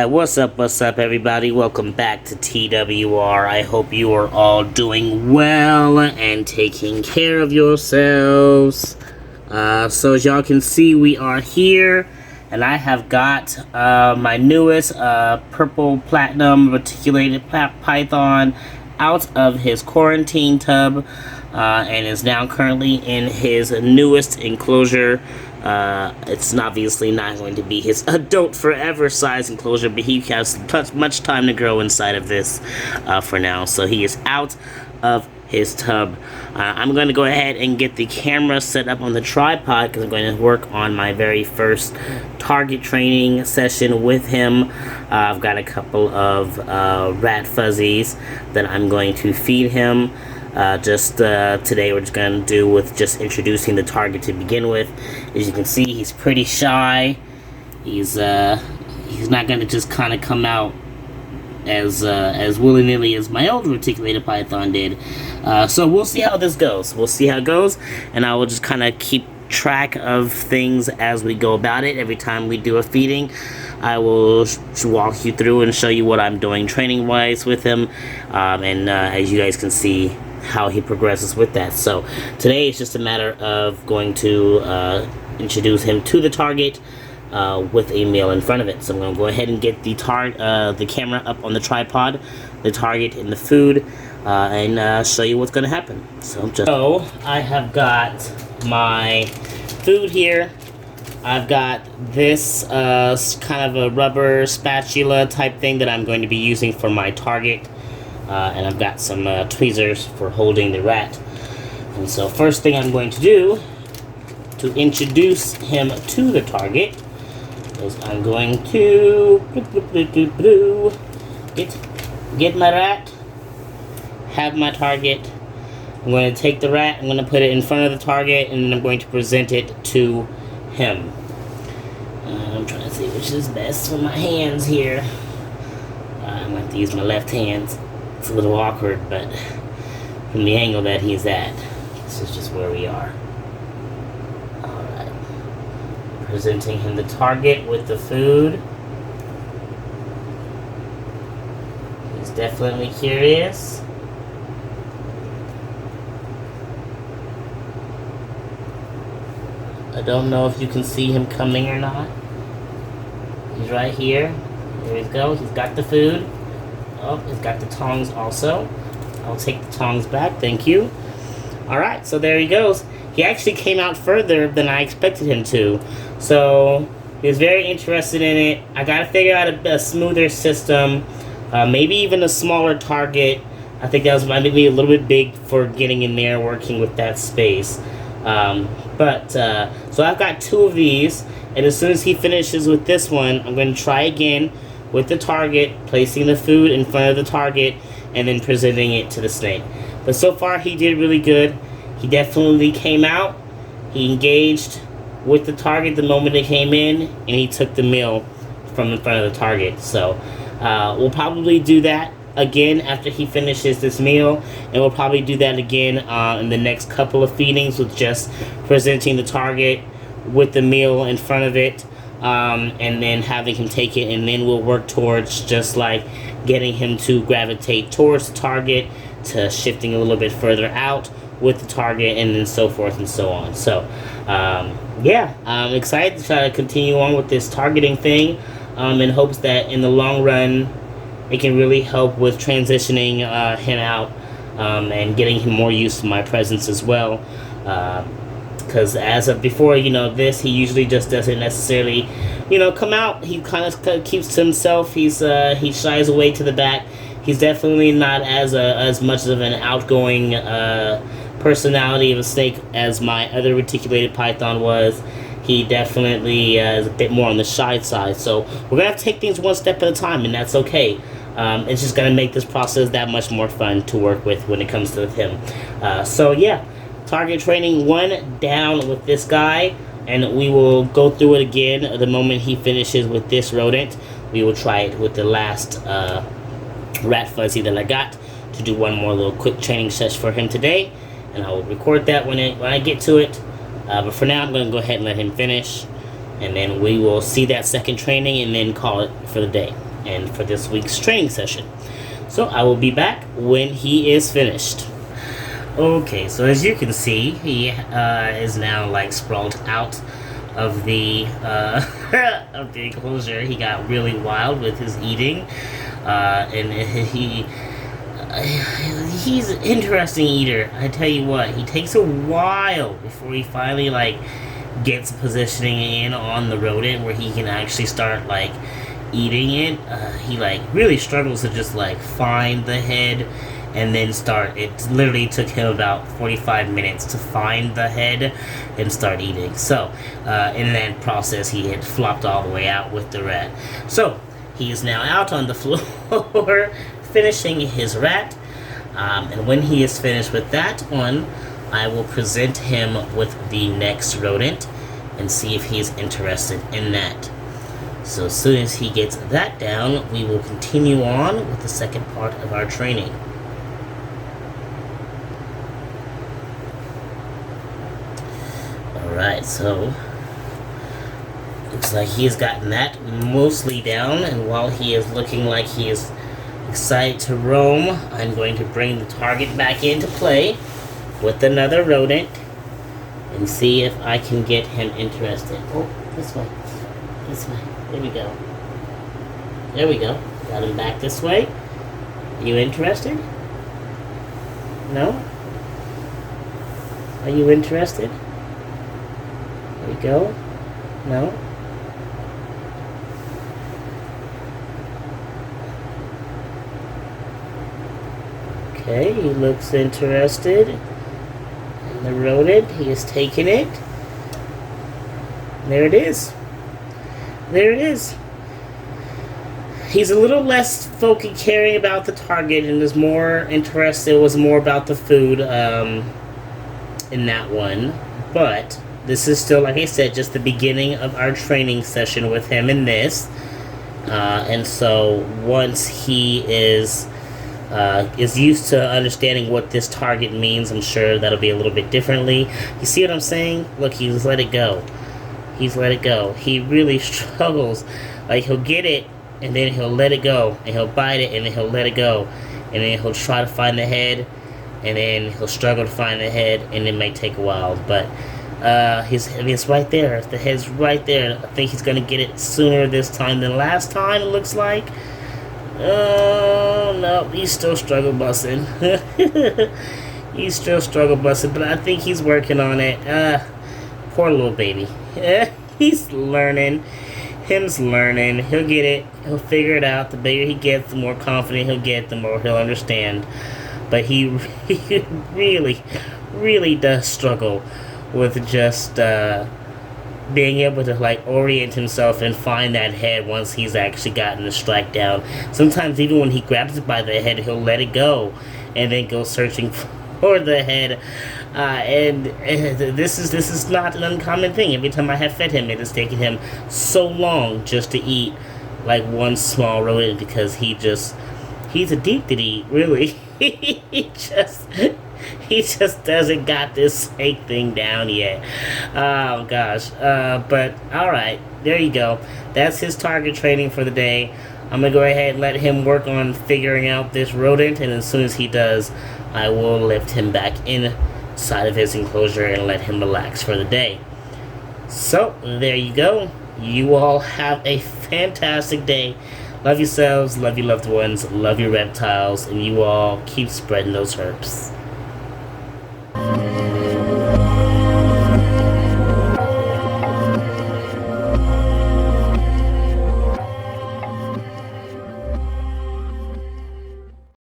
Alright, what's up, everybody? Welcome back to TWR. I hope you are all doing well and taking care of yourselves. So as y'all can see, we are here, and I have got my newest purple platinum reticulated python out of his quarantine tub, and is now currently in his newest enclosure. It's obviously not going to be his adult forever size enclosure, but he has much time to grow inside of this for now. So he is out of his tub. I'm going to go ahead and get the camera set up on the tripod because I'm going to work on my very first target training session with him. I've got a couple of rat fuzzies that I'm going to feed him. Today we're just going to do with just introducing the target to begin with. As you can see, he's pretty shy. He's not going to just kind of come out as willy-nilly as my old reticulated python did. So we'll see how this goes. We'll see how it goes, and I will just kind of keep track of things as we go about it. Every time we do a feeding, I will walk you through and show you what I'm doing training-wise with him, and as you guys can see, how he progresses with that. So today it's just a matter of going to introduce him to the target with a meal in front of it. So I'm going to go ahead and get the camera up on the tripod, the target and the food, and show you what's going to happen. So I have got my food here. I've got this kind of a rubber spatula type thing that I'm going to be using for my target. And I've got some tweezers for holding the rat. And so first thing I'm going to do to introduce him to the target is I'm going to get my rat, have my target. I'm going to take the rat, I'm going to put it in front of the target, and then I'm going to present it to him. I'm trying to see which is best for my hands here. I'm going to have to use my left hand. It's a little awkward, but from the angle that he's at, this is just where we are. Alright. Presenting him the target with the food. He's definitely curious. I don't know if you can see him coming or not. He's right here. There we go. He's got the food. Oh, he's got the tongs also. I'll take the tongs back, thank you. Alright, so there he goes. He actually came out further than I expected him to. So, he was very interested in it. I gotta figure out a smoother system. Maybe even a smaller target. I think that was maybe a little bit big for getting in there, working with that space. So I've got two of these. And as soon as he finishes with this one, I'm going to try again with the target, placing the food in front of the target, and then presenting it to the snake. But so far, he did really good. He definitely came out. He engaged with the target the moment it came in, and he took the meal from in front of the target. So we'll probably do that again after he finishes this meal, and we'll probably do that again in the next couple of feedings with just presenting the target with the meal in front of it. And then having him take it, and then we'll work towards just like getting him to gravitate towards the target, to shifting a little bit further out with the target, and then so forth and so on. So yeah, I'm excited to try to continue on with this targeting thing, in hopes that in the long run it can really help with transitioning him out, and getting him more used to my presence as well. Because as of before, he usually just doesn't necessarily, come out. He kind of keeps to himself. He shies away to the back. He's definitely not as much of an outgoing personality of a snake as my other reticulated python was. He definitely is a bit more on the shy side. So we're going to have to take things one step at a time, and that's okay. It's just going to make this process that much more fun to work with when it comes to him. So yeah. Target training 1 down with this guy, and we will go through it again the moment he finishes with this rodent. We will try it with the last rat fuzzy that I got to do one more little quick training session for him today, and I will record that when I get to it. But for now, I'm going to go ahead and let him finish, and then we will see that second training and then call it for the day. and for this week's training session. So I will be back when he is finished. Okay, so as you can see, he is now like sprawled out of the of the enclosure. He got really wild with his eating, and he's an interesting eater. I tell you what, he takes a while before he finally like gets positioning in on the rodent where he can actually start like eating it. He like really struggles to just like find the head and then start. It literally took him about 45 minutes to find the head and start eating. So in that process he had flopped all the way out with the rat. So he is now out on the floor finishing his rat, and when he is finished with that one, I will present him with the next rodent and see if he is interested in that. So as soon as he gets that down, we will continue on with the second part of our training. Alright, so looks like he has gotten that mostly down, and while he is looking like he is excited to roam, I'm going to bring the target back into play with another rodent and see if I can get him interested. Oh, this way. This way. There we go. There we go. Got him back this way. Are you interested? No? Are you interested? There we go. No? Okay, he looks interested. And the rodent, he is taking it. There it is. There it is. He's a little less caring about the target and is more interested, was more about the food in that one. But this is still, like I said, just the beginning of our training session with him in this. And so once he is used to understanding what this target means, I'm sure that'll be a little bit differently. You see what I'm saying? Look, he's let it go. He's let it go. He really struggles. Like, he'll get it, and then he'll let it go, and he'll bite it, and then he'll let it go, and then he'll try to find the head, and then he'll struggle to find the head, and it may take a while, but it's right there. The head's right there. I think he's gonna get it sooner this time than last time, it looks like. Oh, no, he's still struggle bussing. He's still struggle bussing, but I think he's working on it. Poor little baby. He's learning. Him's learning. He'll get it. He'll figure it out. The bigger he gets, the more confident he'll get, the more he'll understand. But he really, really does struggle with just being able to like orient himself and find that head once he's actually gotten the strike down. Sometimes even when he grabs it by the head, he'll let it go and then go searching for the head. And this is not an uncommon thing. Every time I have fed him, it has taken him so long just to eat like one small rodent because he's addicted to eat, really. he just doesn't got this snake thing down yet. Oh gosh. But alright, there you go. That's his target training for the day. I'm gonna go ahead and let him work on figuring out this rodent, and as soon as he does, I will lift him back inside of his enclosure and let him relax for the day. So there you go. You all have a fantastic day. Love yourselves, love your loved ones, love your reptiles, and you all keep spreading those herbs.